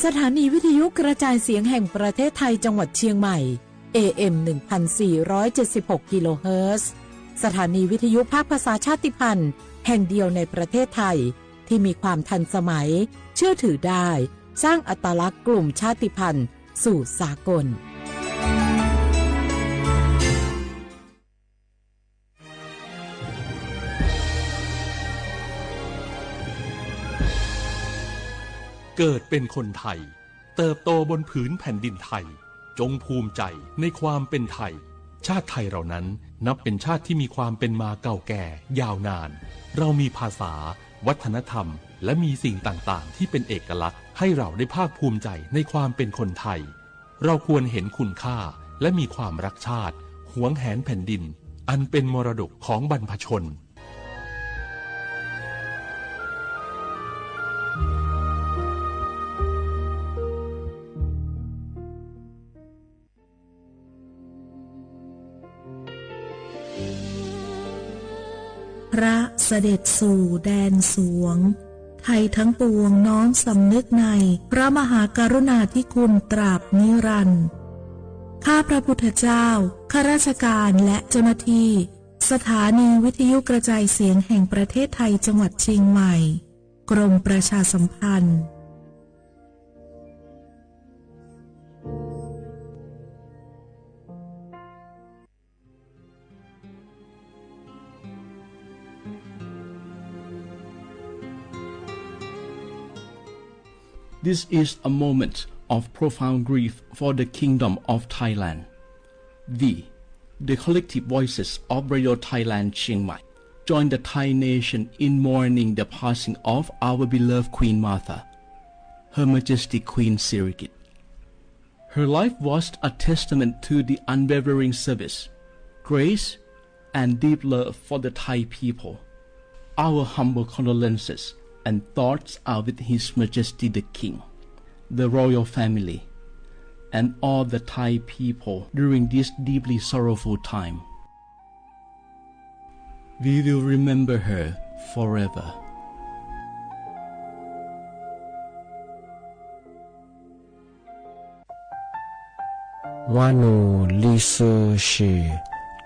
สถานีวิทยุกระจายเสียงแห่งประเทศไทยจังหวัดเชียงใหม่ AM 1476 กิโลเฮิรตซ์สถานีวิทยุภาคภาษาชาติพันธุ์แห่งเดียวในประเทศไทยที่มีความทันสมัยเชื่อถือได้สร้างอัตลักษณ์กลุ่มชาติพันธุ์สู่สากลเกิดเป็นคนไทยเติบโตบนผืนแผ่นดินไทยจงภูมิใจในความเป็นไทยชาติไทยเรานั้นนับเป็นชาติที่มีความเป็นมาเก่าแก่ยาวนานเรามีภาษาวัฒนธรรมและมีสิ่งต่างๆที่เป็นเอกลักษณ์ให้เราได้ภาคภูมิใจในความเป็นคนไทยเราควรเห็นคุณค่าและมีความรักชาติหวงแหนแผ่นดินอันเป็นมรดกของบรรพชนพระเสด็จสู่แดนสวงไทยทั้งปวงน้อมสำนึกในพระมหากรุณาธิคุณตราบนิรันดร์ข้าพระพุทธเจ้าข้าราชการและเจ้าหน้าที่สถานีวิทยุกระจายเสียงแห่งประเทศไทยจังหวัดเชียงใหม่กรมประชาสัมพันธ์This is a moment of profound grief for the Kingdom of Thailand. We, the collective voices of Radio Thailand Chiang Mai, join the Thai nation in mourning the passing of our beloved Queen Martha, Her Majesty Queen Sirikit. Her life was a testament to the unwavering service, grace, and deep love for the Thai people. Our humble condolences and thoughts are with His Majesty the King, the royal family, and all the Thai people during this deeply sorrowful time. We will remember her forever. วานูลิซูชี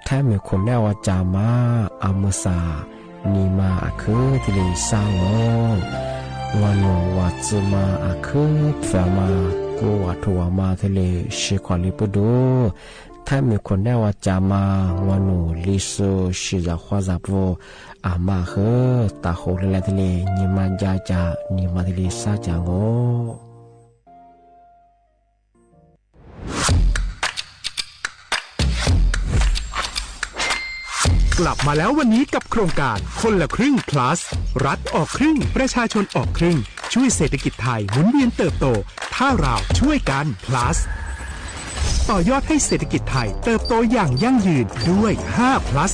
แท้มีคนแนวจามาอามุสานีมาอาคือที่ลิซางงวานูวัดซึมาอาคือแฟมากูวัดทัวมาที่ลิชิควาลิปุดูแท้มีคนแนวจามาวานูลิซูชิจาควาซาโวอามาคือตาโคเลเลที่ลินีมาจาจานีมาที่ลิซาจางงกลับมาแล้ววันนี้กับโครงการคนละครึ่ง plus รัฐออกครึ่งประชาชนออกครึ่งช่วยเศรษฐกิจไทยหมุนเวียนเติบโตถ้าเราช่วยกัน plus ต่อยอดให้เศรษฐกิจไทยเติบโตอย่างยั่งยืนด้วย5 plus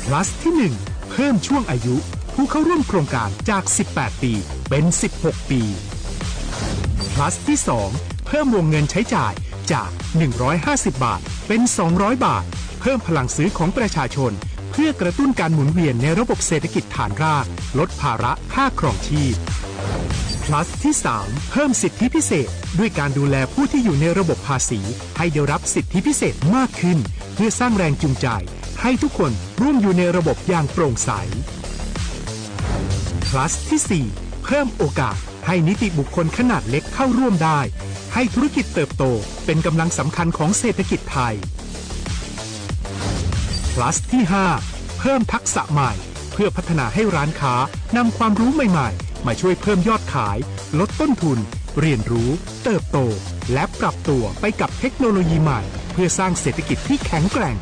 plus ที่1เพิ่มช่วงอายุผู้เข้าร่วมโครงการจาก18ปีเป็น16ปี plus ที่2เพิ่มวงเงินใช้จ่ายจาก150บาทเป็น200บาทเพิ่มพลังซื้อของประชาชนเพื่อกระตุ้นการหมุนเวียนในระบบเศรษฐกิจฐานรากลดภาระค่าครองชีพ plus ที่3เพิ่มสิทธิพิเศษด้วยการดูแลผู้ที่อยู่ในระบบภาษีให้ได้รับสิทธิพิเศษมากขึ้นเพื่อสร้างแรงจูงใจให้ทุกคนร่วมอยู่ในระบบอย่างโปร่งใส plus ที่4เพิ่มโอกาสให้นิติบุคคลขนาดเล็กเข้าร่วมได้ให้ธุรกิจเติบโตเป็นกำลังสำคัญของเศรษฐกิจไทย plus ที่5เพิ่มทักษะใหม่เพื่อพัฒนาให้ร้านค้านำความรู้ใหม่ๆมาช่วยเพิ่มยอดขายลดต้นทุนเรียนรู้เติบโตและปรับตัวไปกับเทคโนโลยีใหม่เพื่อสร้างเศรษฐกิจที่แข็งแกร่ง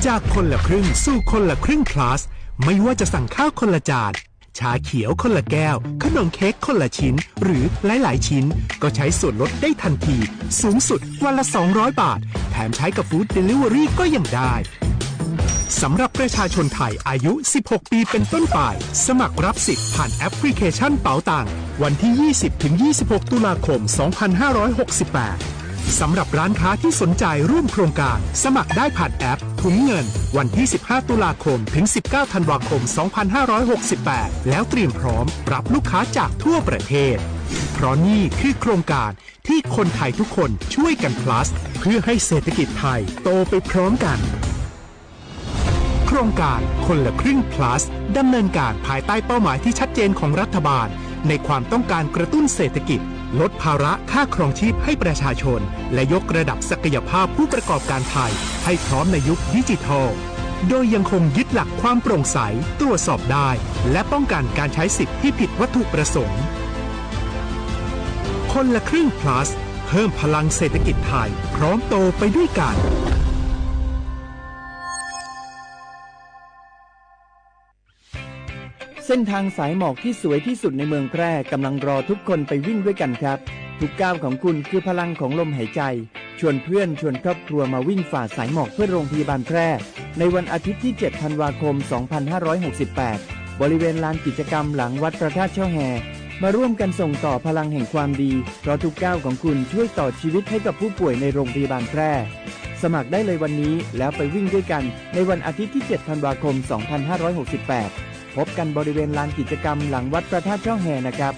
จากคนละครึ่งสู่คนละครึ่ง plus ไม่ว่าจะสั่งข้าวคนละจานชาเขียวคนละแก้วขนมเค้กคนละชิ้นหรือหลายๆชิ้นก็ใช้ส่วนลดได้ทันทีสูงสุดวันละ200บาทแถมใช้กับฟู้ดเดลิเวอรี่ก็ยังได้สำหรับประชาชนไทยอายุ16ปีเป็นต้นไปสมัครรับสิทธิ์ผ่านแอปพลิเคชันเป๋าตังวันที่ 20-26 ตุลาคม 2568 สำหรับร้านค้าที่สนใจร่วมโครงการสมัครได้ผ่านแอปถุงเงินวันที่ 15 ตุลาคมถึง 19 ธันวาคม 2568 แล้วเตรียมพร้อมรับลูกค้าจากทั่วประเทศเพราะนี่คือโครงการที่คนไทยทุกคนช่วยกัน plus เพื่อให้เศรษฐกิจไทยโตไปพร้อมกันโครงการคนละครึ่ง plus ดำเนินการภายใต้เป้าหมายที่ชัดเจนของรัฐบาลในความต้องการกระตุ้นเศรษฐกิจลดภาระค่าครองชีพให้ประชาชนและยกระดับศักยภาพผู้ประกอบการไทยให้พร้อมในยุคดิจิทัลโดยยังคงยึดหลักความโปร่งใสตรวจสอบได้และป้องกันการใช้สิทธิที่ผิดวัตถุประสงค์คนละครึ่ง plus เพิ่มพลังเศรษฐกิจไทยพร้อมโตไปด้วยกันเส้นทางสายหมอกที่สวยที่สุดในเมืองแพร่กำลังรอทุกคนไปวิ่งด้วยกันครับทุกก้าวของคุณคือพลังของลมหายใจชวนเพื่อนชวนครอบครัวมาวิ่งฝ่าสายหมอกเพื่อโรงพยาบาลแพร่ในวันอาทิตย์ที่ 7 ธันวาคม 2568 บริเวณลานกิจกรรมหลังวัดพระธาตุช่อแฮมาร่วมกันส่งต่อพลังแห่งความดีเพราะทุกก้าวของคุณช่วยต่อชีวิตให้กับผู้ป่วยในโรงพยาบาลแพร่สมัครได้เลยวันนี้แล้วไปวิ่งด้วยกันในวันอาทิตย์ที่ 7 ธันวาคม 2568 พบกันบริเวณลานกิจกรรมหลังวัดพระธาตุช่อแฮนะครับ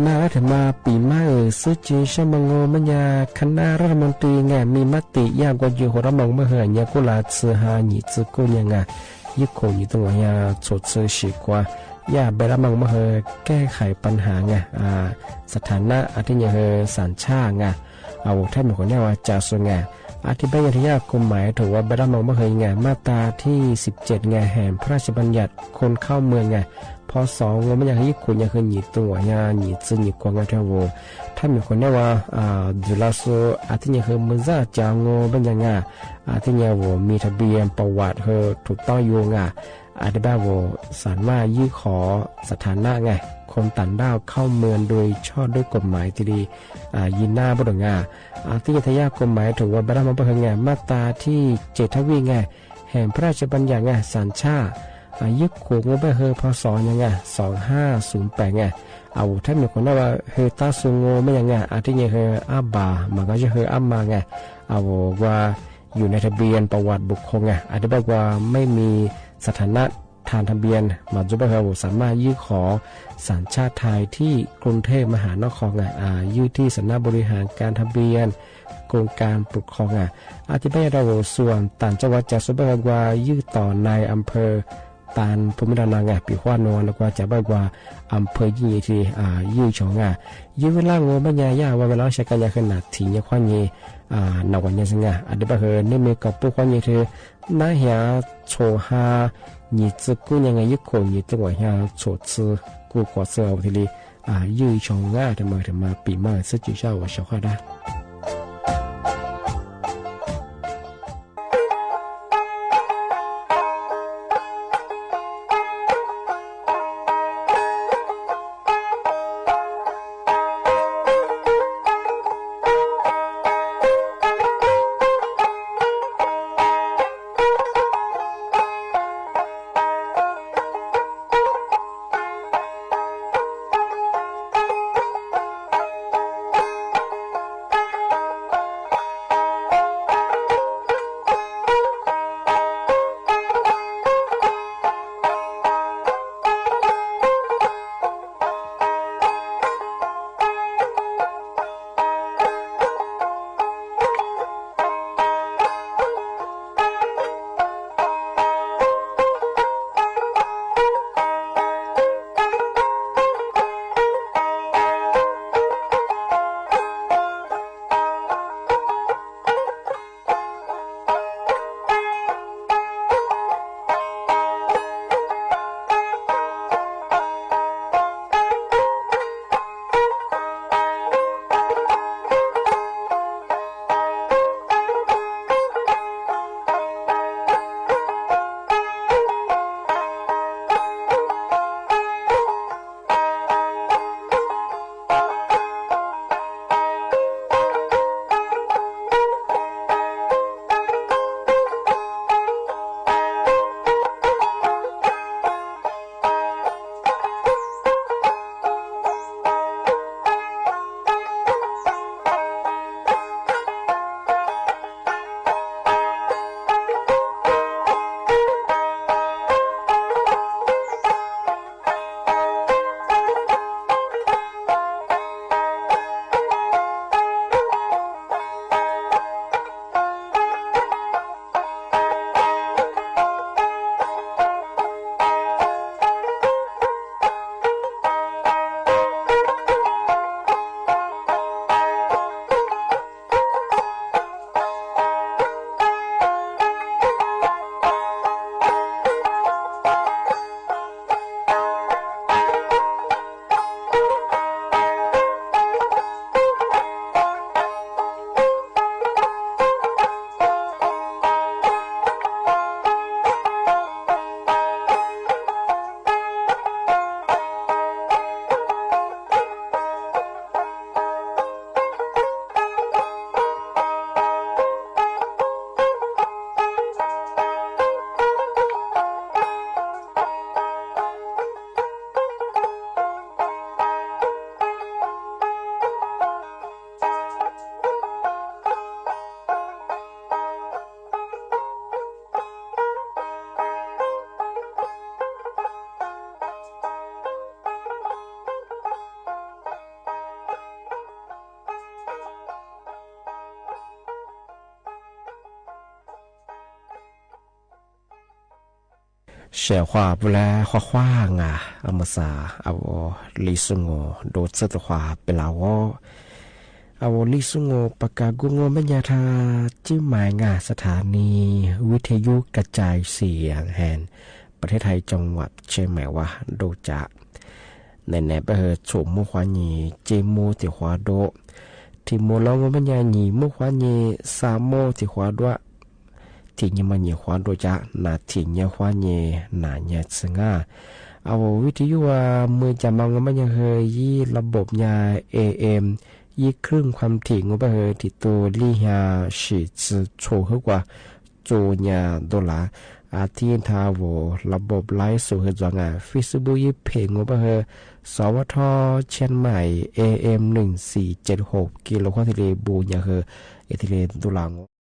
นารัฐมาปีมาสุจิชมงมัญญาคณะรัฐมนตรีไงมีมติยากกว่าอยู่หัวระมงเมื่อเหียกุลาซือหาหนีซือกุยังไงยึดโคอยู่ตรงนี้โฉดซือฉีกว่าอย่าไประมังเมื่อแก้ไขปัญหาไงสถานะอาทิตย์สัญชาติไงเอาท่านเป็นคนแน่ว่าจะส่วนไงอธิบายที่ยากกฎหมายถือว่าไประมังเมื่อไงมาตราที่17ไงแห่งพระราชบัญญัติคนเข้าเมืองไงพอสองงมันอยากให้คุณอยากให้หนีตัวอยากหนีซึหนีกวางกันเท่าวัวถ้ามีคนเนี่ยว่าดูแลโซอาทิตย์นี้คือมันจะจางงเป็นยังไงอาทิตย์นี้วัวมีทะเบียนประวัติเธอถูกต้องอยู่ไงอาทิตย์บ้าวัวสามารถยื่นขอสถานะไงคนต่างด้าวเข้าเมืองโดยชอบด้วยกฎหมายที่ดียินหน้าบุตรงาอาทิตย์ทยากฎหมายถือว่าบรรดามันเป็นไงมาตราที่7 ทวีไงแห่งพระราชบัญญัติไงสัญชาติยึดขวงไปเฮอพศยังไง2508ไงเอาถ้ามีคนว่าเฮตาซุงโงไม่ยังไงอาทิตย์เฮอาบามันก็จะเฮอามาไงเอาว่าอยู่ในทะเบียนประวัติบุคคลไงอาจจะบอกว่าไม่มีสถานะทางทะเบียนมาจุบเฮสามารถยื่นขอสัญชาติไทยที่กรุงเทพมหานครไงยื่นที่สำนักบริหารการทะเบียนโครงการปกครองอธิบายเราส่วนต่างจังหวัดจะสุบเฮว่ายื่นต่อในอำเภอตานภูมิลำนาปีขวานนแล้วก็จะบอกว่าอำเภอยี่ที่ยื้อชงยื้อเวลางูบรรยายว่าเวลาใช้กันยาขนาดถี่เนี่ยขวานยี่นวันนี้สิงอดีตบอกเนี่ยมีกับผู้ขวานยี่ที่น่าเหี่ยโชหายี่จุกุยังไงยึดคนยี่ตัวเหี่ยโชซื้อกูกว่าเสือทีนี้ยื้อชงทำไมปีใหม่สุดจีเช้าว่าเช้าข้าได้ เสียขวาบุแลขวาขว้างอ่ะอมสาเอาลิสุงโงโดดเสตขวาเปลาวเอาลิสุงโงปากกากุงโงมัญญาธาจิ้มหมายงาสถานีวิทยุกระจายเสียงแห่งประเทศไทยจังหวัดเชียงใหม่ว่าโดจะในแนบไปเหตุโฉมมุขวานีเจโมติขวาโดที่โมลองมัญญานีมุขวานีสามโมติขวาด้วยที่ยมันเยขวาโดจะนาที่เยขวาเยนาเยสงาเอาวิทยุว่ามือจะมังมันยังเฮยยี่ระบบยา AM ยี่ครึ่งความถี่งบเฮยที่ตัวลี่ฮาฉีดโชว์กว่าโจญาดอลลาร์อาทิตย์ทาวระบบไลฟ์สู่เฮจงาฟิสบุยเพงงบเฮยสวทเชียงใหม่ AM 1476กิโลควอติเลบูญาเฮยเอติเลดอลลาร์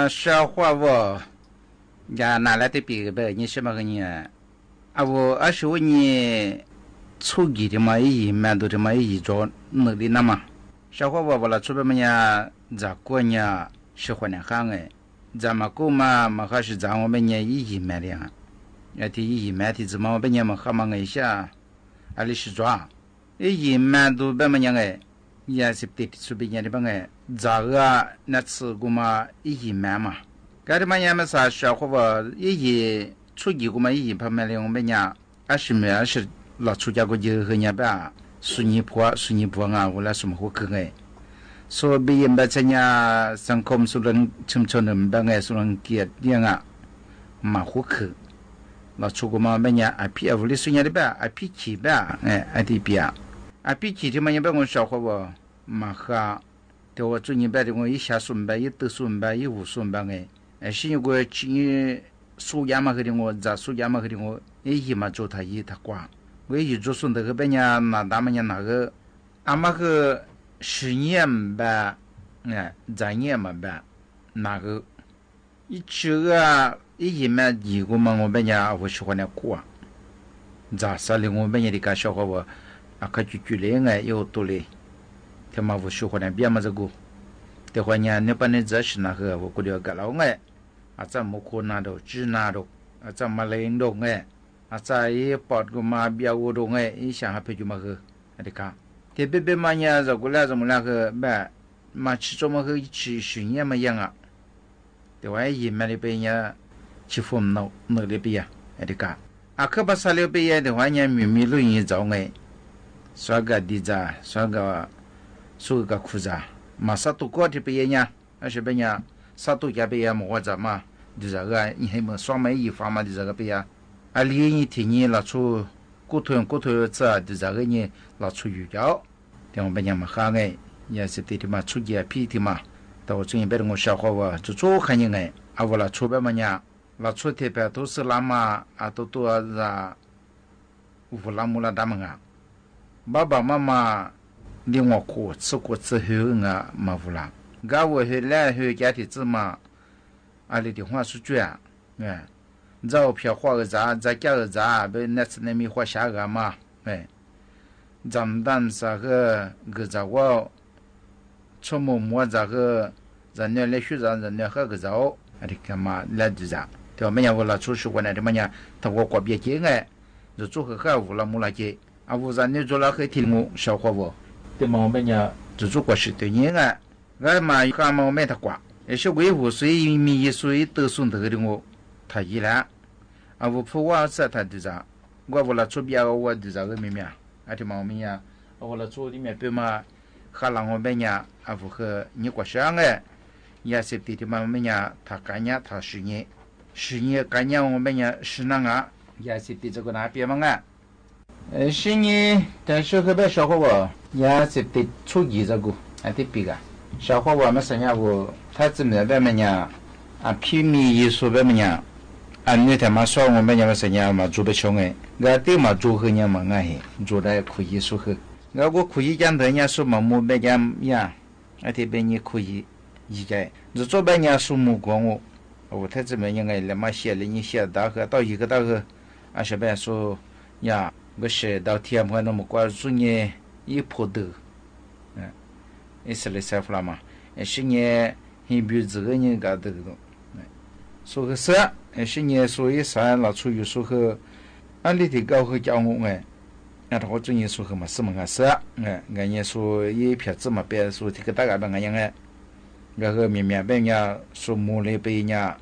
消化我呀拿来的比个你什么个你啊我20年初级的嘛一蛮多的嘛一做那里那嘛消化我了出边么呀咋过呢是换点行哎咱们购嘛嘛还是咱我们呢一买的啊要提一买的怎么我们呢嘛还嘛一下啊里是抓一买都别么样哎也是得出边的吧哎咋个那次过嘛一买嘛该的嘛也没啥消化我一初级过嘛一旁边的我们呢20老出家过就和人吧顺你婆啊我来什么活可哎所以บัจญาสังคมสุรนชุมชนบางไงสุรนเกียรติยังอ่ะมาหัวคือเราชูกมาบัญญาอภิอวุลิสุญญาดิบะอภิขีบะอธิปีอ่ะอภิขีที่มันยังเป็นคนชาวเขาว่ามาค่ะแต่ว่าจุนี่แบบว่าอีชาสุนบะอีตุสุนบะอีหูสุนบะไงสิ่งก็จีสุยามาคือว่าจะสุยามาคือว่าอีมา做他一他挂我一做顺的个บัญญา那他们那个阿妈个10年吧3年嘛吧那个一这个一买一个嘛我们家我喜欢的过咋啥的我们家的个小伙我啊可就来有多嘞他妈我喜欢的别嘛这个的话呢那把那这是那个我估计个老啊咱没可拿到只拿到啊咱嘛来用啊在一包个嘛别我都一想还陪就嘛个的个这边嘛呀，这过来怎么那个吧？嘛吃怎么个吃训练嘛样啊？对吧？一买的边呀，吃饭那里边呀，这个啊，可把啥里边呀的话呢，咪录音找哎，刷个地渣，刷个裤子，嘛啥都搞的边呀，而且边呀，啥都家边呀，么子嘛，就这个你还么双门一方嘛，就这个边呀，啊，另一天你拿出。骨头这就这个呢老出鱼胶但我们讲嘛哈哎也是对的嘛出去皮的嘛到我这边我消化我就做看人哎啊我了出边嘛呀老出这边都是拉嘛啊都啊乌拉木拉他们啊爸爸妈妈令我过吃过之后啊嘛乌拉噶我后来后家的子嘛啊里的话是这样哎照片画个啥再加个啥被那次那米画下个嘛哎咱们当啥个咋我出摸这个人家来学生人家喝个早啊的干嘛来的啥对吧没有我了出去过来的么呀他我过别接哎就做个好乌拉木拉接啊乌咱你做了很听我小伙我对嘛我们呀就做过是对你哎俺嘛干嘛我没他挂也是维护水米水都送的的我他一来啊，我不我是他的啥，我为了出边我的啥个咩咩，啊，这嘛我们呀，为了做里面别嘛，哈浪我们呀，啊，不和你过上哎，也是对的嘛我们呀，他干呀他10年干呀我们呀是那个，也是对这个那边嘛啊，10年但是后边小伙我也是对初级这个，啊，对别个，小伙我们生下我，他怎么边么呀，啊，皮米艺术边么呀。啊，你他妈说我们家生意嘛做不成哎，我对嘛做和人嘛哎，做的可以说和，我可以讲的人家说嘛没别讲呀，啊这边你可以理解，就做别人说目光我他这边应该那么写了你写大个到一个大个，啊这边说呀，我写到天不那么关注你一破的，意思来说了嘛，是你你比如这个人搞的个。说个啥？是你说一啥老出于说个，俺里的高和教我哎，那他我专业说个嘛什么个啥？俺也说一片子嘛，别说这个大概办个样哎，那个面别人说木来别人，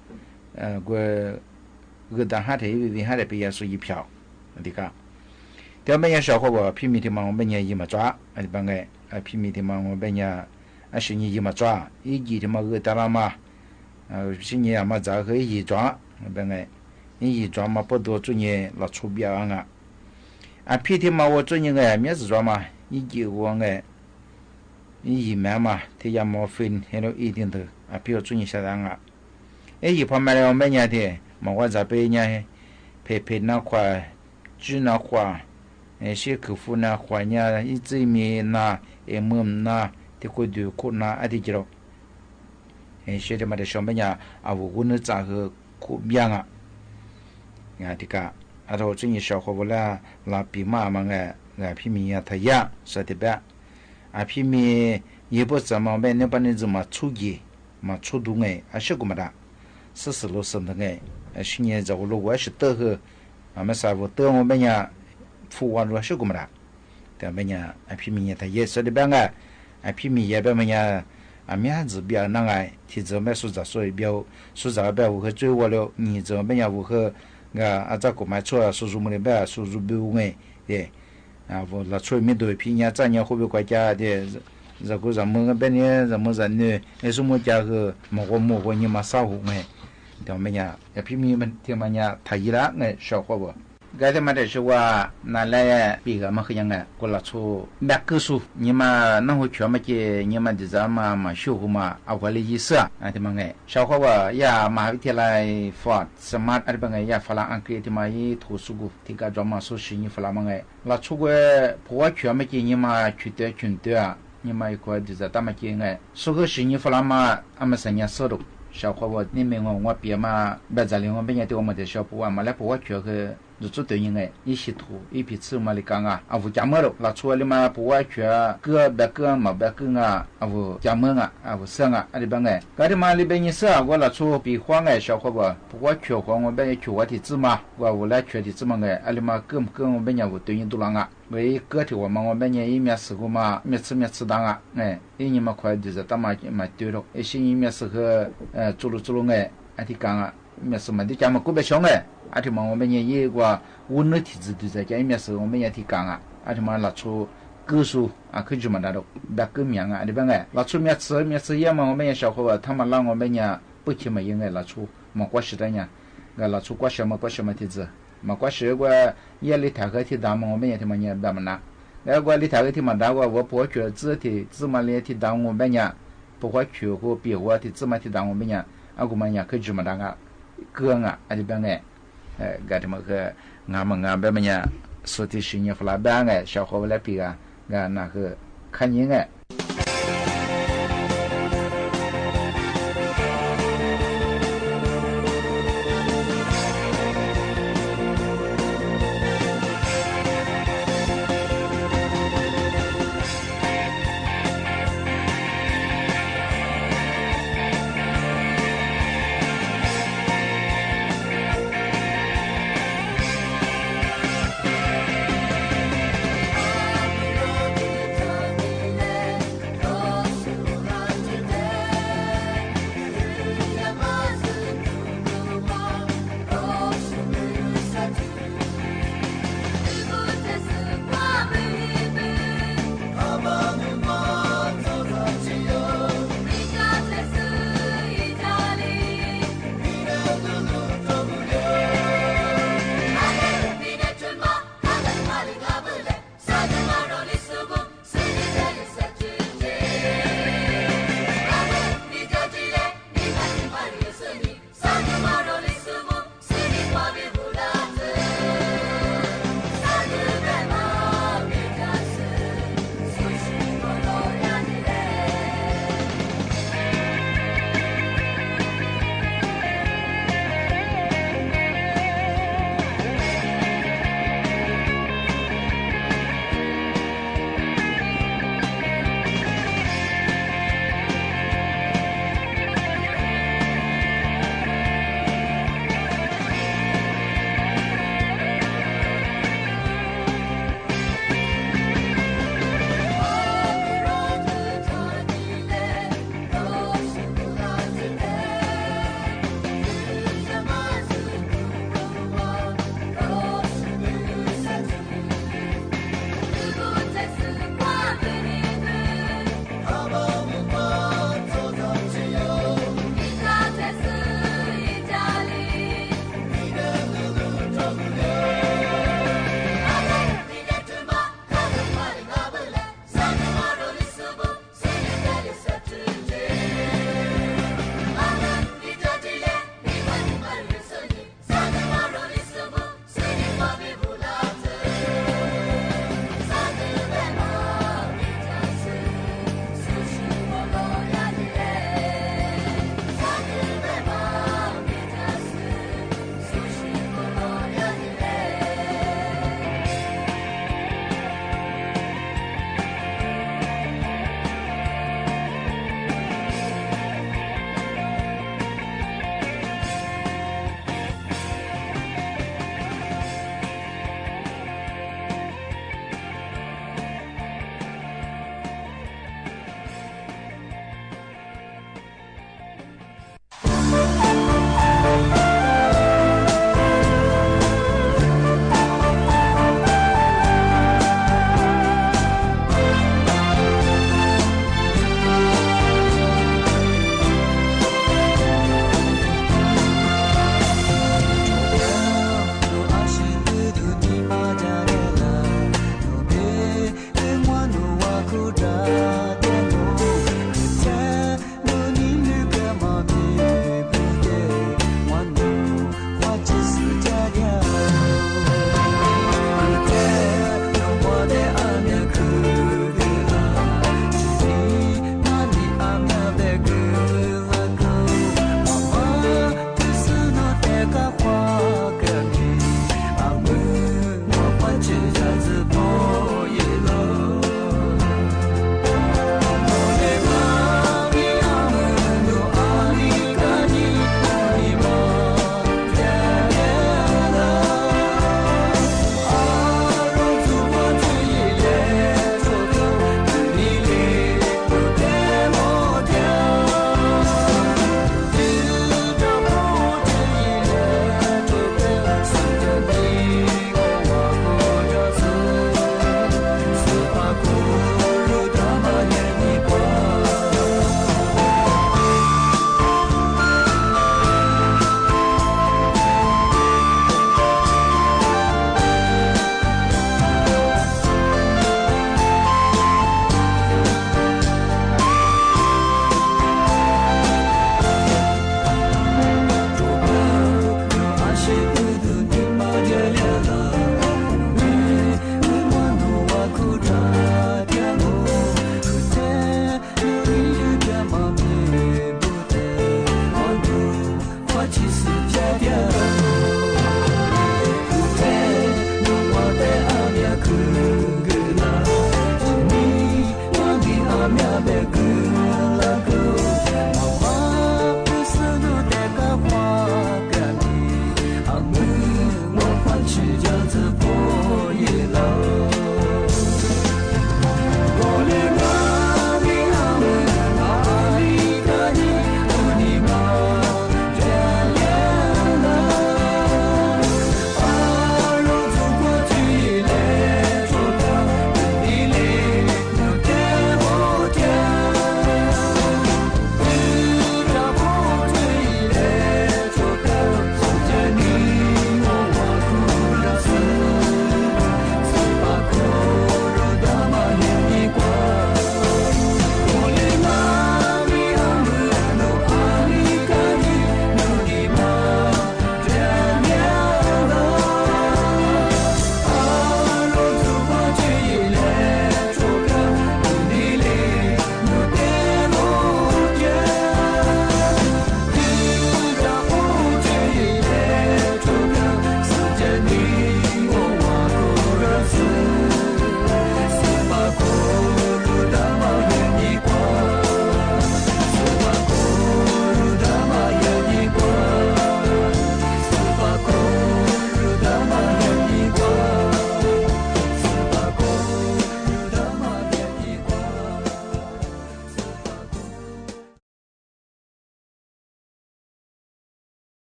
个当下头有下头别人说一票，这个，这边人小伙我拼命的嘛，我们人一嘛抓，啊办个，拼命的嘛，我们人是你一嘛抓，一季的嘛个大了嘛。是你嘛咋个一装，本来一装嘛不多，做你老出标啊！啊，皮天嘛我做你个面子装嘛，一几我个，一买嘛，他家毛分还有一定的啊，比如做你下单啊，一旁边我们家的嘛我这边呢，陪那块，煮那块，些客户那块呢，一直面那，么那，这个就可那啊的着。学的嘛的小朋友啊，我那咋个苦边啊，啊这个啊，到最近小伙伴啦，那比妈妈啊皮米呀，他呀说的呗，啊皮米也不怎么办，那把你怎么出去嘛出动哎，啊小个么的，40-60岁的哎，去年在我是得个，啊没啥我得我们呀，富完了小个么的，但们呀啊皮米呀他也说的呗个，啊皮米也别么呀。啊，面子比较难哎，提着买蔬菜所以比较蔬菜比较我追我了，你这边呀我和啊这个买错，叔叔们的呗，叔叔比我哎，对，啊我那出面对平年咱年会不会国家的，这个咱们边呢，咱们人呢，那什么家个某个你嘛少红哎，对么呀？也平民们听么呀？他一啦哎，小伙不？该他妈的是ว่านั่นแหละปีกมันคือยังไงกูละชูแบกกสูนี่มานั่งหัวเฉียวมาเจนี่มาดิจามาชูกูมาเอาไว้เลยยี่สิบอันที่มันไงชาวเขาว่าอย่ามหาวิทยาลัยฟอร์ดสมาร์ทอะไรบางไงอย่าฝรั่งอังกฤษที่มายี่ถูสุกุที่การจอมาสู้ชีนี่ฝรั่งบางไงละชูกูผัวเฉียวมาเจนี่มาชุดเดียวนี่มาอีกคนดิจาตามมาเจไงสู้กับชีนี่ฝรั่งมาอามาสัญญาสรุปชาวเขาว่านี่ไม่งงว่าเปียมาแบบจะเลี้ยงว่าเป็นยังที่ว่ามาเดี๋ยวชาวผัวมาแล้วผัวเฉียวคือ就做对应的，一些图一批次嘛的讲啊，啊，我家门了，拿出来的嘛不外缺，个别个嘛别个啊，啊我家门啊，啊我生啊，啊里边哎，搿里嘛里边你生啊，我拿出比黄哎小伙伴，不外缺黄我边也缺我的字嘛，我来缺的字嘛哎，啊里嘛跟我边也我对应都啷啊，为个体我嘛我边也一面试过嘛，面试当啊，哎，一年嘛快就是他嘛对了，一些一面试个做了哎，啊ที่讲啊，面试嘛的讲嘛个别想哎。阿提嘛，我们也有个温热体质，就在家里面时，我们也提讲啊。阿提嘛，拿出歌书啊，可以嘛那种别个名啊，里边哎，拿出面吃也嘛，我们也小伙伴，他们让我们也不提嘛，应该拿出嘛过时的呢，拿出过什么体质，嘛过时个也里台个提打嘛，我们也提嘛也别么拿，那个里台个提嘛打个，我不觉得字嘛里提打我们也不会去和别个提字嘛提打我们也，啊个嘛也可以嘛那个歌啊，啊里边哎。gati ma ke ngama be manya soti shinya fla banga sha ko la piga ga na ke kanyin ga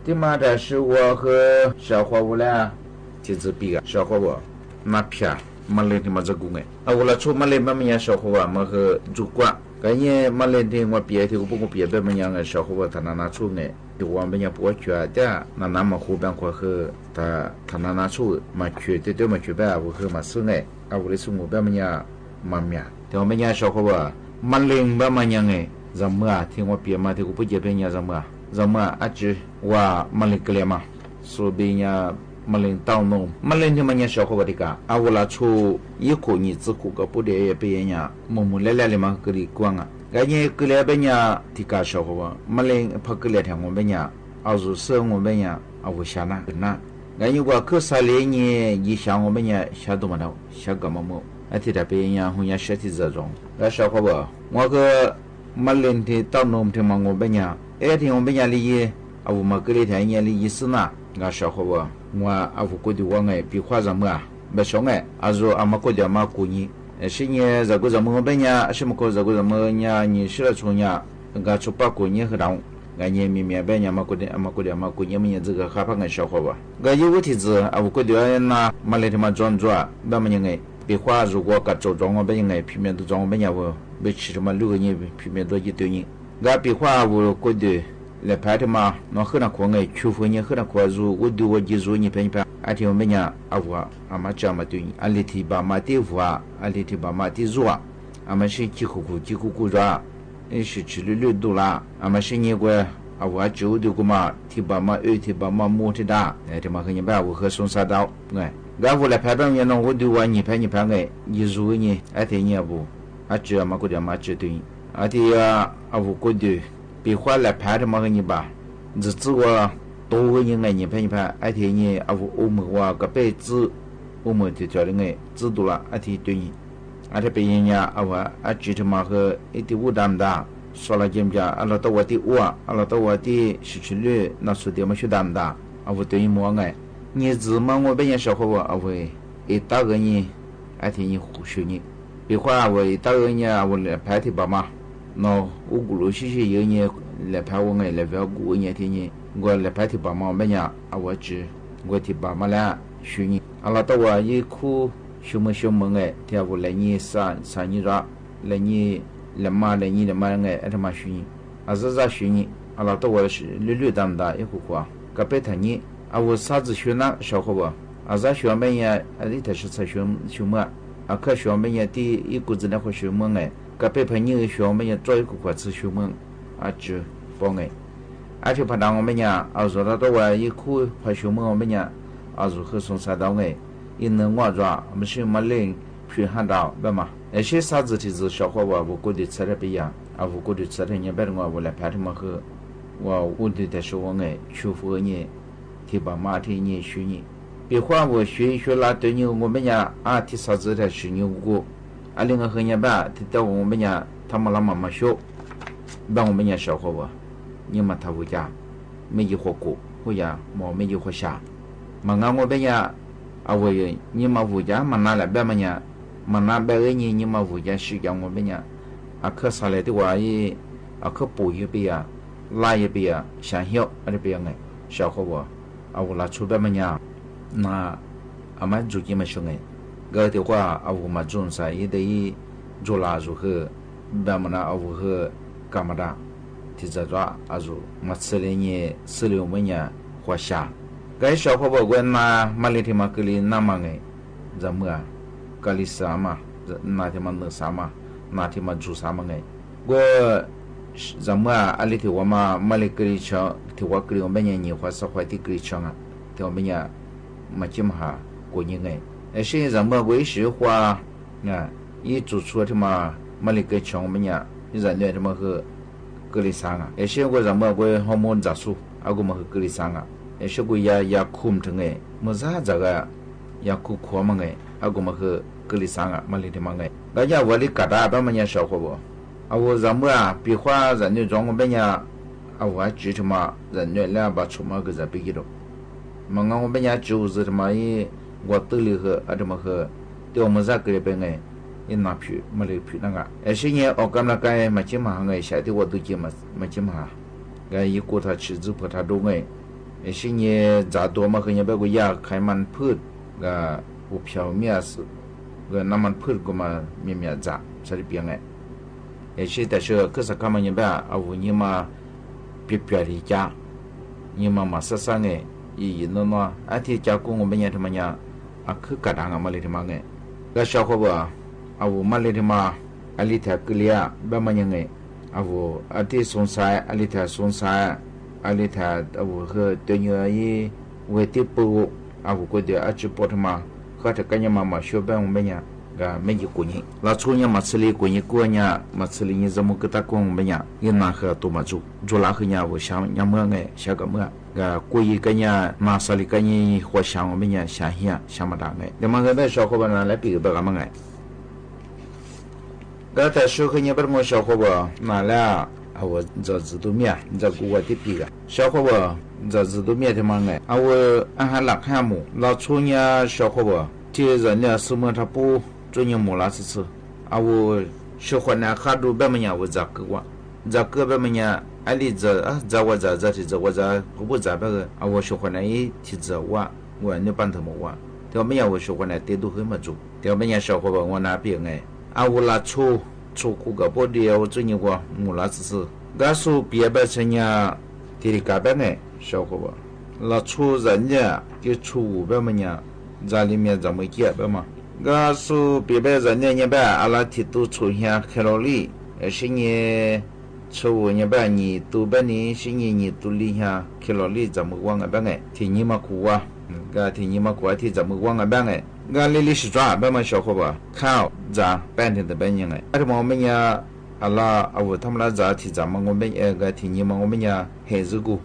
ที่มาแต่是我和小伙伴俩ที่จะปีก小伙伴มาเพียมาเล่นที่มาจะกุ้งเอาเวลาชวนมาเล่นแบบนี้小伙伴มาคือจุกว่าก็เนี่ยมาเล่นที่ว่าเปียที่กูพูดเปียแบบนี้ไง小伙伴他拿出呢ที่ว่าเป็นยังปวดหัวแต่นั่นมาคู่แบบว่าคือ他拿出มาช่วยเดี๋ยวมาช่วยแบบว่าคือมาซื้อไงเอาเลยซื้อแบบนี้มาเมียแต่ว่าเป็นยัง小伙伴มาเล่นแบบนี้ไงจำเมื่อที่ว่าเปียมาที่กูพูดเจ็บเป็นยังจำเมื่ออาจจะว่ามาเล่นกันเลยมาสุดเป็นยังมาเล่นเต้านมมาเล่นที่มันยัง小伙伴的个เอาเวลาชู一口你自苦个不得也被人家默默来的嘛个里光啊个人个来被人家的个小伙伴มาเล่นพัก个来天我们呀เอา住生我们呀เอา不下那个那个人我可啥嘞你一想我们呀下多么多下个么么而且他被人家好像身体这种个小伙伴我个มาเล่นที่เต้านมที่มัน我们呀ที่我们呀里เอามา个来天呀里是那个小伙伴我阿夫过的我哎，比花什么啊？没上哎，阿说阿妈过的阿过年，是你这个什么本呀？什么个这个什么呀？你是了从呀？个出把过年和当，俺年明明白呀嘛过的阿妈过的阿妈过年们这个害怕俺小伙吧？个有个题子阿夫过的那马来他妈装装，那么人哎，比花如果个做装我本人哎，平面都装我本呀我，没吃什么6个人平面都一堆人，个比花我过的。来拍的嘛，那很难看哎，除非你很难看住，我对我记住你拍一拍，而且我们呀，阿我阿妈讲嘛对，阿里提爸妈的话，阿里提爸妈的肉啊，阿妈是几苦着，是吃了6度啦，阿妈是你个阿我9度个嘛，提爸妈提爸妈摸的大，这嘛和你爸我和送啥刀，哎，俺我来拍半年呢，我对我你拍哎，你如你，而且你也不，阿只阿妈个的嘛只对，而且阿我个的。比花来拍的嘛个你吧，只只我多个人哎，你拍，而且你阿我们话个辈子，我们就叫人哎，知道了，而且对你，而且别人家阿我阿知道嘛个一点负担大，说了讲讲，阿拉到我的我，阿拉到我的失去率，那说的嘛负担大，阿我对你么哎，你只嘛我别人小伙伴阿我一大个人，而且你胡说你，比花我一大个人阿我来拍的爸妈。那我咕噜些有年来拍我哎来不要过年天年我来拍的爸妈没呀啊我只我的爸妈俩学你阿拉到我一哭小门哎天我来你三年了来你来妈哎他妈学你啊是咋学你阿拉到我是绿淡大一户话个别他你啊我啥子学那小伙伴啊咋学没呀啊里头是才学么啊可学没呀第一股子那会学么哎个别朋友学我们也做一个国字学问，啊就帮哎，而且怕当我们呀，啊说他到我一哭怕学问我们呀，啊如何送啥到哎，一能我抓我们是么人去喊到对嘛？那些啥子的是小伙伴我过的吃的不一样，啊我过的吃的也别的我来拍他们喝，我的说我哎，舒服你，提把马蹄你学你，别话我学那对你我们呀啊提啥子的是你过。啊，另外和人吧，到我们家他们那妈妈学，帮我们家小伙伴，你们他回家没一火锅，回家没一火虾，嘛俺我们家啊我你们回家嘛拿来别么呀，嘛拿别个你们回家时间我们家啊可啥来的话也啊可补一边啊，拉一边啊，想要啊这边哎，小伙伴啊我拉出别么呀，那啊嘛自己嘛兄哎。个的话，阿我们种啥也得做啦，如何？别么那阿我和干嘛的？提着抓阿如，嘛吃了呢，4、6每年花下。个小伙伴我那马里天嘛格里那么哎，怎么啊？格里啥嘛？那天嘛弄啥嘛？那天嘛做啥嘛哎？我怎么啊？阿里天我嘛马里格里强，天我格里我每年你花啥花的格里强啊？天我每年嘛怎么哈过年哎？现在么为实话啊，一做出他妈马里个强我们呀，一人类他妈和格里桑啊，现在么个好么杂数，啊个么和格里桑啊，现在也空成哎，么啥这个也苦么哎，啊个么和格里桑啊，马里他妈哎，大家我的疙瘩把么呀小伙不，啊我怎么啊，比话人类装我们呀，啊我只他妈人类两把出么个在比了，么我们呀就是他妈一。我得了和阿这么和，对我们这个边哎，也拿皮没得皮那个，而且呢，我刚那个没进嘛哎，下的我都进嘛没进嘛，个一过他吃子破他都哎， สิ่งนี้จะตัวมาคือยังแบบว่ายาไขมันพืชก็อุปเผาเมียสก็น้ำมันพืชก็มามีจ่าใช่เพียงไงสิ่งแต่เชื่อคือสักคำมันยังแบบเอาเนี่ยมาเปลี่ยนที่จ้าเนี่ยมาสักสังไงอีนั่นว่าอาทิตย์จ้ากูงงเป็นยังทำไมเนี่ยคือกระดังมาเลยที่มาไงก็ชอบเขาว่าเอามาเลยที่มาอลิเทกเลียแบบมันยังไงเอาอาทิตย์สงสัยอลิเทสงสัยอลิเทเอาคือตัวเนื้อยี่เวทีปูเอาก็เดี๋ยวอาจจะปวดมาเขาจะกันยังมาช่วยแบบมันเนี่ยก็ไม่ยิ่งกุญแล้วช่วงนี้มาซื้อกุญกูเนี่ยมาซื้อเนี่ยจะมุกตะกงมันเนี่ยยินมาคือตัวมาจุลาคือเนี่ยว่าช่างยังเมื่อไงช่างก็เมื่อก็กุญกันเนี่ยมาซื้อกันเนี่ยหัวช่างมันเนี่ยช่างเหี้ยช่างมาดังไงเดี๋ยวมันก็ได้ชอบเขาบ้านแล้วปีกแบบมันไงก็แต่ช่วงนี้เป็นงชอบเขาบ้านมาแล้วเอาจะจิตตัวเมียจะกูว่าที่ปีกชอบเขาบ้านจะจิตตัวเมียที่มันไงเอาอาหารหลักห้าหมู่เราช่วงนี้ชอบเขาบ้านที่人家什么他不专业木拉是啊我喜欢呢哈都别么样我咋个哇咋个别么样爱里这我这我这我不咋别个啊我喜欢呢一提这我那半头么哇对么样我喜欢呢得都很么做对么样小伙伴我那边哎啊我拉出苦个不的我专业我木拉是但是别别成呀地里改变哎小伙伴拉出人家就出别么样在里面怎么解呗嘛？个是别别人家呗，阿拉提都出现卡路里，是你出呢呗，你都呗你是你都里下卡路里怎么忘个呗哎？提你嘛苦啊，个提你嘛苦提怎么忘个呗哎？个里是抓呗嘛小伙伴，靠咋半天的呗人哎？而且我们呀，阿拉我他们那咋提咱们我们个提你嘛我们呀黑日股，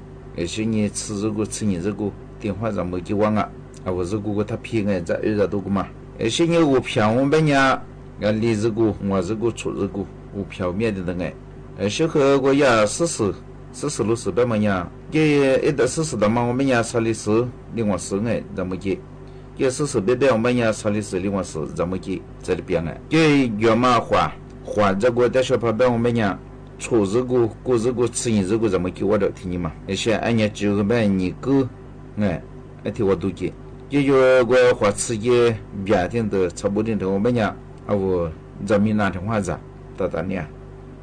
是你吃日股吃你日股，电话怎么给忘啊？啊，我是姑姑他批哎，在二十多个嘛，现在我票我们呀，俺李日姑，我日姑出日姑，我票面的那个，小和我呀40百嘛呀，给一到40的嘛，我们呀40另外10哎，怎么给？给40百我们呀40另外10怎么给？这里边哎，给月嘛花这个在小牌百我们呀。出日姑、过日姑、吃日姑怎么给我都听你嘛？些俺家9个百你哥，哎，听我都给。也就我花吃也别天的差不多的我们呀，啊我咱们那天话子，到年，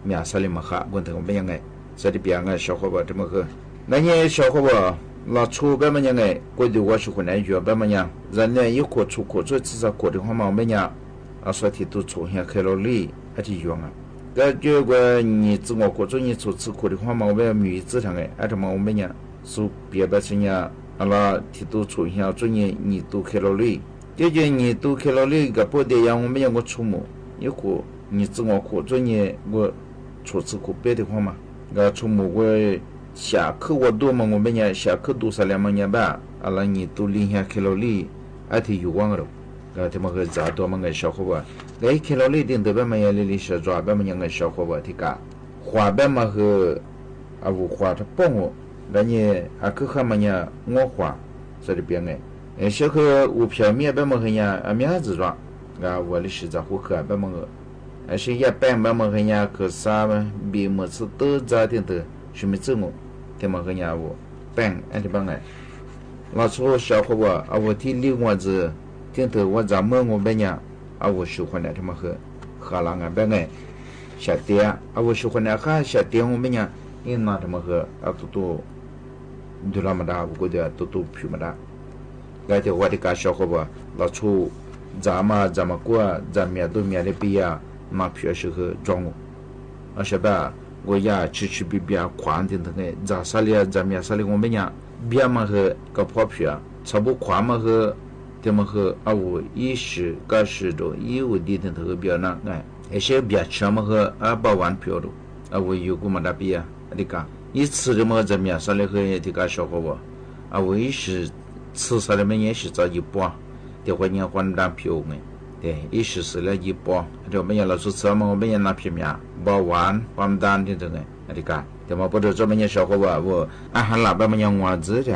面上里么哈，问题我们样哎，这里边个小伙伴这么个，那你小伙伴老出别么样哎，过去我是回来学别么样，人呢一过出至少过的话嘛我们呀，啊说题都出现卡路里还是用啊。个结果你自我过你出吃苦的话嘛，我们米质上哎，而且嘛我们呀，是别的生呀。阿拉提都出现专业你都卡路里，解决你都卡路里个不得让我们让我出门，一个你自我苦专业我出吃苦别的话嘛，个出门我下课我多嘛，我们呀下课多少两嘛年吧，阿拉你都零下卡路里，而且有光了，个他们个咋多嘛个小伙伴，个卡路里定得别嘛呀里小抓别嘛样个小伙伴提个，花别嘛和啊我花他帮我。那你还可看嘛呀？我花这里边哎，小可我票面别么个呀？面子装，啊，我的实在户口别么个，是也办别么个呀？可啥嘛？别么次都咋的的？什么证我？他么个呀？我办，俺的办哎。老初小伙伴啊，我听另外子，听头我咱们我别呀？啊，我喜欢的他么个荷兰俺别哎，下店啊，我喜欢的哈下店我别呀？你那他么个啊都。对了嘛哒，我觉得都皮嘛哒。而且我的家小伙伴，老出咱们过，咱面对面的比呀，那皮是和装我，而且吧，我也吃比宽点的呢。咱啥里咱面啥里我们呀，别嘛和个破皮啊，差不宽嘛和，他们和啊我10个10多，15点的头个比那哎，而且别吃嘛和8万票的，啊我有个嘛哒比呀，你讲。一吃的么在面上来和这个小伙伴，啊，我也是吃上的么也是找一包，的话你换单票呢，对，也是了一包，这么样老是吃嘛，我们也拿片面，包完换单的这个，这个，对嘛，不知这么样小伙伴，我啊还拿把么样丸子的，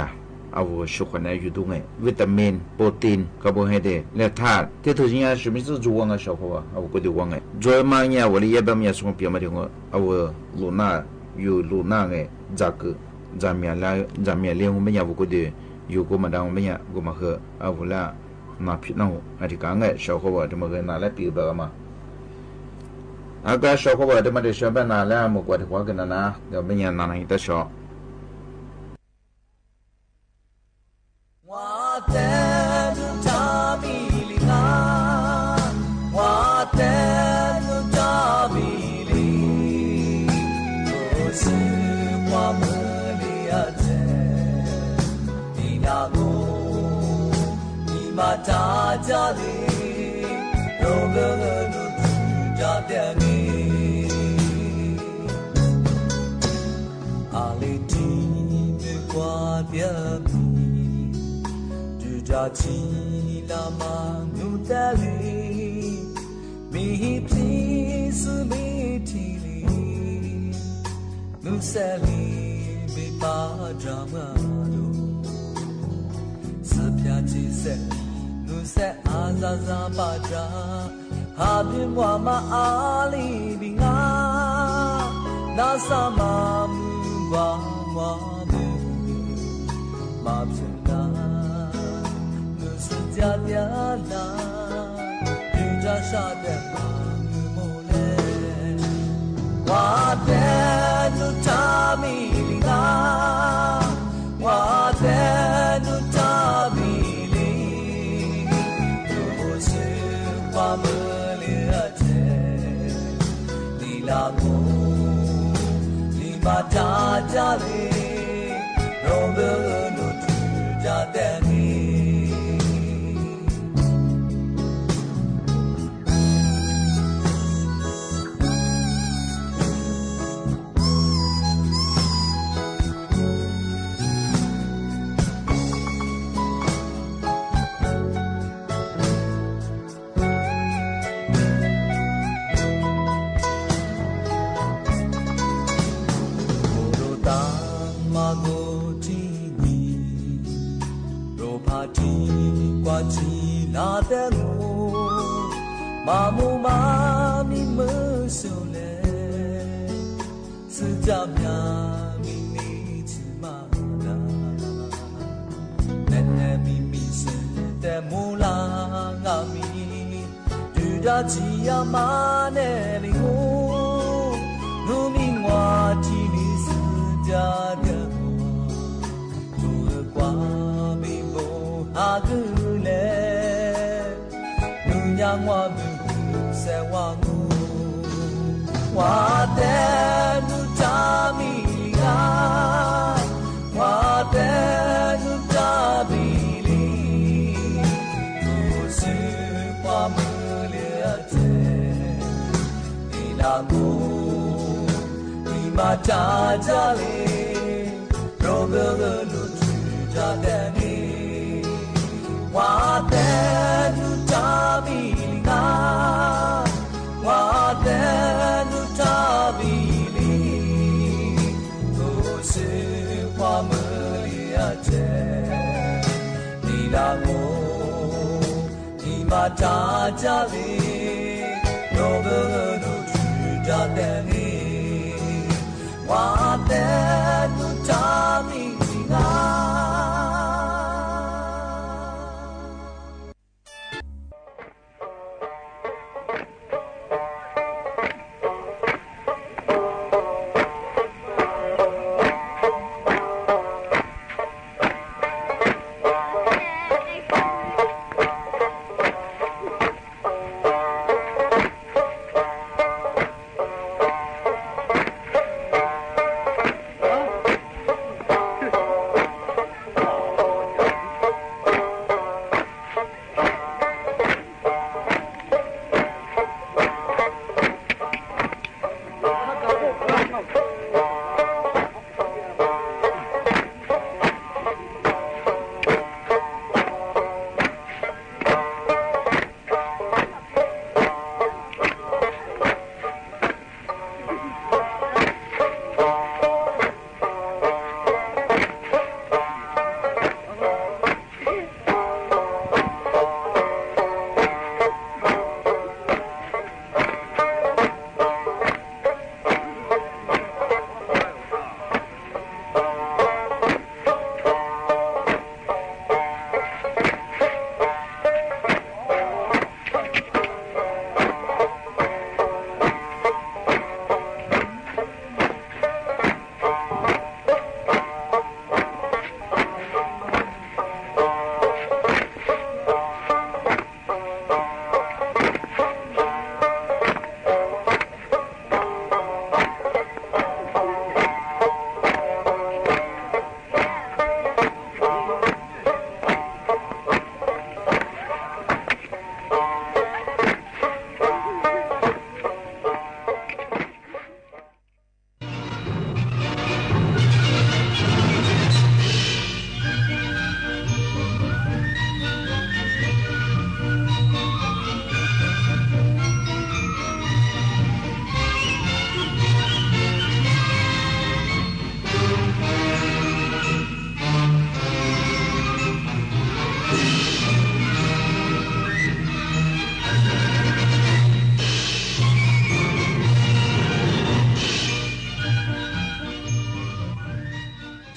啊，我喜欢来运动哎，维他命、protein、carbohydrate、来它，这头人家什么是做啊小伙伴，啊，我觉得忘哎，做嘛呀，我的也把么样从别么的我，啊，我露娜。有路那个咋个， zamia le hu menya bu ko de yu ko ma dang menya go ma he avula na phi na ho ati ka ngai sho ko ba de ma na la pi ba ma aga sho ko ba de ma de sho ba na la mo kwa de kwa ga na de menya na na ita sho wa te ta bi li na wa te ta bi li o si kwa ma li a te ni na go ni ma ta ja li ro ga no ja de ni a li ti me kwa bia ja chi la ma nu ta li mi please me ti li nu sa li be pa drama do sa pya chi se nu sa a za za pa dra ha bin wa ma a li bi nga na sa ma mu wa wa mu ma pya ja bia la du ja sha de ma mo le wa de nu ta mi li na wa de nu ta mi li do se wa mo le a te li la mo li ma ta ja le ro be nu tu ja de ni na te lo ma mu ma mi mo so le su ja mya mi ni chi ma da ne mi mi se te mu la nga mi du da chi ya ma ne li ho nu mi wa chi ni su ja de tu kwa mi bo a gu le yang wa bu se wa mu wa de nu ta mi ga wa de nu ta bi li tu su pa mu le a te ni la mu ni ma ta ja le ro ga nu tu ja de ni wa de nu ta mi ga wa de nu ta bi li to se kwa ma li a te ni la mo ni ma ta ja le ro ga nu tu ja de ni wa de nu ta mi ga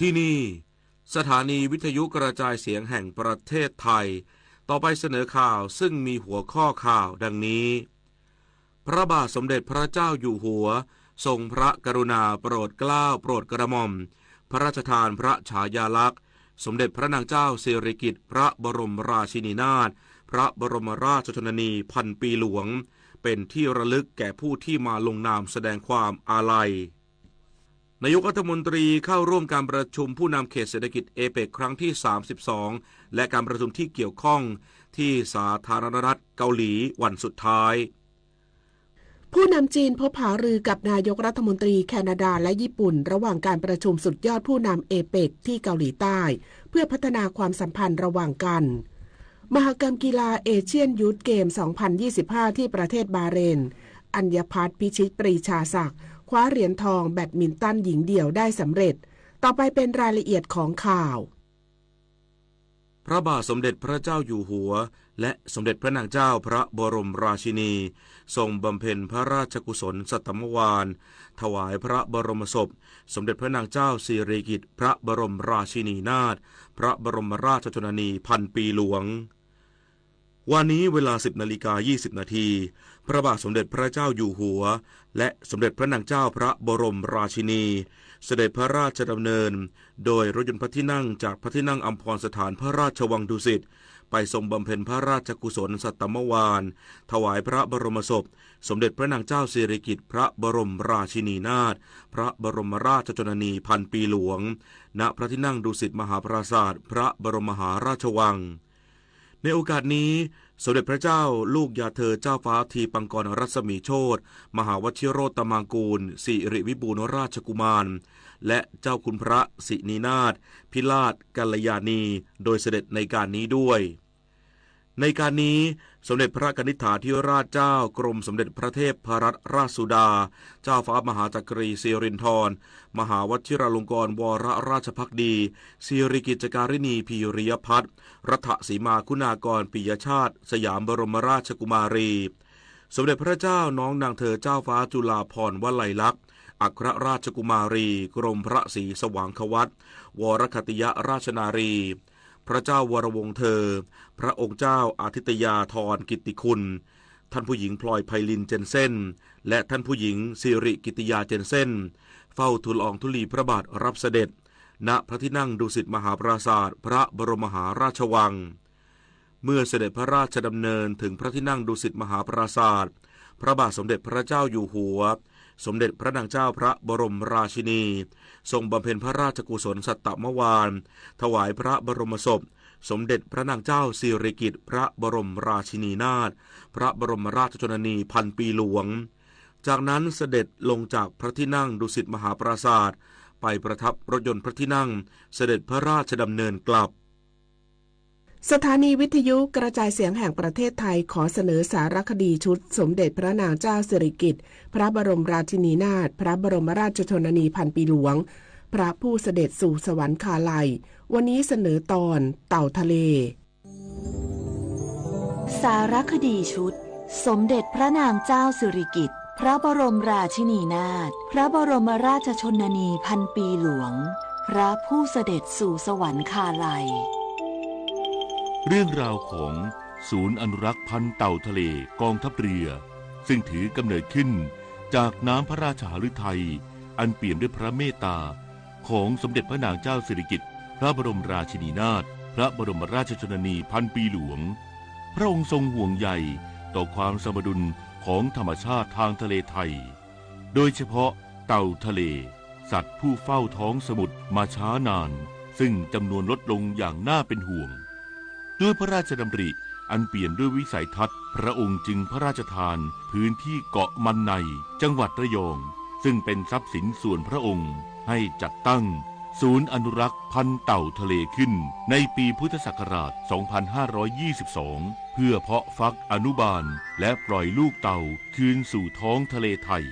ที่นี่สถานีวิทยุกระจายเสียงแห่งประเทศไทยต่อไปเสนอข่าวซึ่งมีหัวข้อข่าวดังนี้พระบาทสมเด็จพระเจ้าอยู่หัวทรงพระกรุณาโปรดเกล้าโปรดกระหม่อมพระราชทานพระฉายาลักษณ์สมเด็จพระนางเจ้าสิริกิติ์พระบรมราชินีนาถพระบรมราชชนนีพันปีหลวงเป็นที่ระลึกแก่ผู้ที่มาลงนามแสดงความอาลัยนายกรัฐมนตรีเข้าร่วมการประชุมผู้นำเขตเศรษฐกิจเอเปกครั้งที่32และการประชุมที่เกี่ยวข้องที่สาธารณรัฐเกาหลีวันสุดท้ายผู้นำจีนพบหารือกับนายกรัฐมนตรีแคนาดาและญี่ปุ่นระหว่างการประชุมสุดยอดผู้นำเอเปกที่เกาหลีใต้เพื่อพัฒนาความสัมพันธ์ระหว่างกันมหกรรมกีฬาเอเชียนยูทเกม 2025 ที่ประเทศบาห์เรนอัญญพัฒน์พิชิตปรีชาศักดิ์คว้าเหรียญทองแบดมินตันหญิงเดี่ยวได้สำเร็จต่อไปเป็นรายละเอียดของข่าวพระบาทสมเด็จพระเจ้าอยู่หัวและสมเด็จพระนางเจ้าพระบรมราชินีทรงบำเพ็ญพระราชกุศลสัตมวาลถวายพระบรมศพสมเด็จพระนางเจ้าสิริกิติ์พระบรมราชินีนาถพระบรมราชชนนีพันปีหลวงวันนี้เวลา 10:20 นาทีพระบาทสมเด็จพระเจ้าอยู่หัวและสมเด็จพระนางเจ้าพระบรมราชินีเสด็จพระราชดำเนินโดยรถยนต์พระที่นั่งจากพระที่นั่งอัมพรสถานพระราชวังดุสิตไปทรงบำเพ็ญพระราชกุศลสัตมวาลถวายพระบรมศพสมเด็จพระนางเจ้าสิริกิติ์พระบรมราชินีนาถพระบรมราชชนนีพันปีหลวงณพระที่นั่งดุสิตมหาปราสาทพระบรมมหาราชวังในโอกาสนี้สมเด็จพระเจ้าลูกยาเธอเจ้าฟ้าทีปังกรรัศมีโชติมหาวชิโรตมังกูลสิริวิบูลราชกุมารและเจ้าคุณพระสินีนาถพิราชกัลยาณีโดยเสด็จในการนี้ด้วยในการนี้สมเด็จพระกนิษฐาธิราชเจ้ากรมสมเด็จพระเทพรัตนราชสุดาเจ้าฟ้ามหาจักรีสิรินธรมหาวชิราลงกรณ์วรราชภักดีสิริกิจการิณีพีริยพัฒน์รัฐสีมาคุณากรปิยชาติสยามบรมราชกุมารีสมเด็จพระเจ้าน้องนางเธอเจ้าฟ้าจุฬาภรณ์วลัยลักษณ์อัครราชกุมารีกรมพระศรีสว่างควัตวรคติยราชนารีพระเจ้าวรวงศ์เธอพระองค์เจ้าอาทิตยาธรกิตติคุณท่านผู้หญิงพลอยไพลินเจนเซ่นและท่านผู้หญิงสิริกิติยาเจนเซ่นเฝ้าทูลละอองธุลีพระบาทรับเสด็จณพระที่นั่งดุสิตมหาปราสาทพระบรมมหาราชวังเมื่อเสด็จพระราชดำเนินถึงพระที่นั่งดุสิตมหาปราสาทพระบาทสมเด็จพระเจ้าอยู่หัวสมเด็จพระนางเจ้าพระบรมราชินีทรงบำเพ็ญพระราชกุศลสัตตมวาลถวายพระบรมศพสมเด็จพระนางเจ้าสิริกิติ์พระบรมราชินีนาถพระบรมราชชนนีพันปีหลวงจากนั้นเสด็จลงจากพระที่นั่งดุสิตมหาปราสาทไปประทับรถยนต์พระที่นั่งเสด็จพระราชดำเนินกลับสถานีวิทยุกระจายเสียงแห่งประเทศไทยขอเสนอสารคดีชุดสมเด็จพระนางเจ้าสิริกิติ์พระบรมราชินีนาถพระบรมราชชนนีพันปีหลวงพระผู้เสด็จสู่สวรรคาลัยวันนี้เสนอตอนเต่าทะเลสารคดีชุดสมเด็จพระนางเจ้าสิริกิติ์พระบรมราชินีนาถพระบรมราชชนนีพันปีหลวงพระผู้เสด็จสู่สวรรคาลัยเรื่องราวของศูนย์อนุรักษ์พันธุ์เต่าทะเลกองทัพเรือซึ่งถือกำเนิดขึ้นจากน้ำพระราชหฤทัยอันเปี่ยมด้วยพระเมตตาของสมเด็จพระนางเจ้าสิริกิติ์พระบรมราชินีนาถพระบรมราชชนนีพันปีหลวงพระองค์ทรงห่วงใยต่อความสมดุลของธรรมชาติทางทะเลไทยโดยเฉพาะเต่าทะเลสัตว์ผู้เฝ้าท้องสมุทรมาช้านานซึ่งจำนวนลดลงอย่างน่าเป็นห่วงด้วยพระราชดำริอันเปลี่ยนด้วยวิสัยทัศน์พระองค์จึงพระราชทานพื้นที่เกาะมันในจังหวัดระยองซึ่งเป็นทรัพย์สินส่วนพระองค์ให้จัดตั้งศูนย์อนุรักษ์พันธุ์เต่าทะเลขึ้นในปีพุทธศักราช 2522 เพื่อเพาะฟักอนุบาลและปล่อยลูกเต่าคืนสู่ท้องทะเลไทย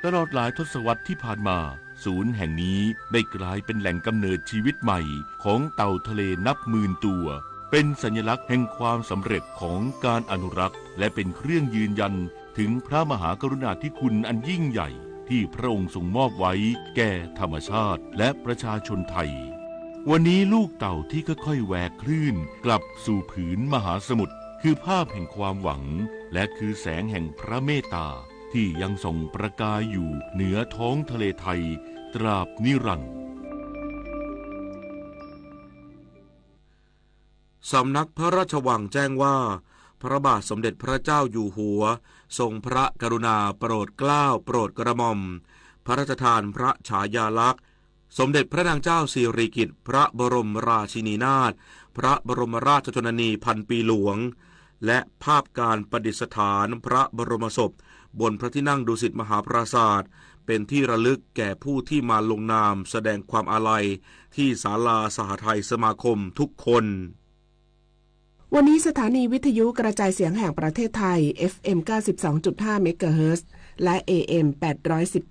ตลอดหลายทศวรรษที่ผ่านมาศูนย์แห่งนี้ได้กลายเป็นแหล่งกำเนิดชีวิตใหม่ของเต่าทะเลนับหมื่นตัวเป็นสัญลักษณ์แห่งความสำเร็จของการอนุรักษ์และเป็นเครื่องยืนยันถึงพระมหากรุณาธิคุณอันยิ่งใหญ่ ที่พระองค์ทรงมอบไว้แก่ธรรมชาติและประชาชนไทยวันนี้ลูกเต่าที่ค่อยๆแหวกคลื่นกลับสู่ผืนมหาสมุทรคือภาพแห่งความหวังและคือแสงแห่งพระเมตตาที่ยังส่องประกายอยู่เหนือท้องทะเลไทยตราบนิรันดร์สำนักพระราชวังแจ้งว่าพระบาทสมเด็จพระเจ้าอยู่หัวทรงพระกรุณาโปรดเกล้าโปรดกระหม่อมพระราชทานพระฉายาลักษณ์สมเด็จพระนางเจ้าสิริกิติ์พระบรมราชินีนาถพระบรมราชชนนีพันปีหลวงและภาพการประดิษฐานพระบรมศพบนพระที่นั่งดุสิตมหาปราสาทเป็นที่ระลึกแก่ผู้ที่มาลงนามแสดงความอาลัยที่ศาลาสหไทยสมาคมทุกคนวันนี้สถานีวิทยุกระจายเสียงแห่งประเทศไทย FM 92.5 เมกะเฮิรตซ์และ AM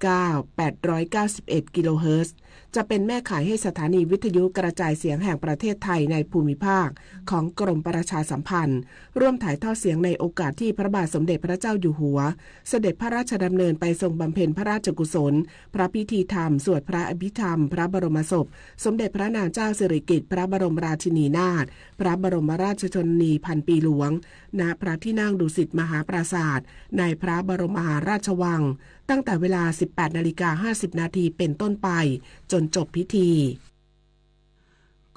819 891 กิโลเฮิรตซ์จะเป็นแม่ข่ายให้สถานีวิทยุกระจายเสียงแห่งประเทศไทยในภูมิภาคของกรมประชาสัมพันธ์ร่วมถ่ายทอดเสียงในโอกาสที่พระบาทสมเด็จพระเจ้าอยู่หัวเสด็จพระราชดำเนินไปทรงบำเพ็ญพระราชกุศลพระพิธีธรรมสวดพระอภิธรรมพระบรมศพสมเด็จพระนางเจ้าสิริกิติ์พระบรมราชินีนาถพระบรมราชชนนีพันปีหลวงณพระที่นั่งดุสิตมหาปราสาทในพระบรมมหาราชวังตั้งแต่เวลา 18:50 น.เป็นต้นไปจนจบพิธี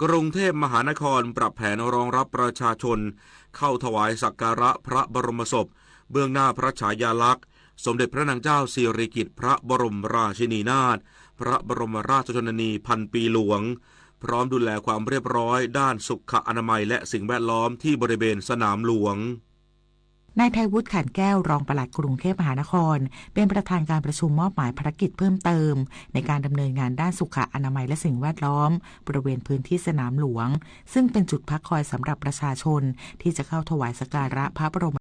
กรุงเทพมหานครปรับแผนรองรับประชาชนเข้าถวายสักการะพระบรมศพเบื้องหน้าพระฉายาลักษณ์สมเด็จพระนางเจ้าสิริกิติ์พระบรมราชินีนาถพระบรมราชชนนีพันปีหลวงพร้อมดูแลความเรียบร้อยด้านสุขอนามัยและสิ่งแวดล้อมที่บริเวณสนามหลวงนายไทยวุฒิขันแก้วรองปลัดกรุงเทพมหานครเป็นประธานการประชุมมอบหมายภารกิจเพิ่มเติมในการดำเนินงานด้านสุขอนามัยและสิ่งแวดล้อมบริเวณพื้นที่สนามหลวงซึ่งเป็นจุดพักคอยสำหรับประชาชนที่จะเข้าถวายสักการะพระบรม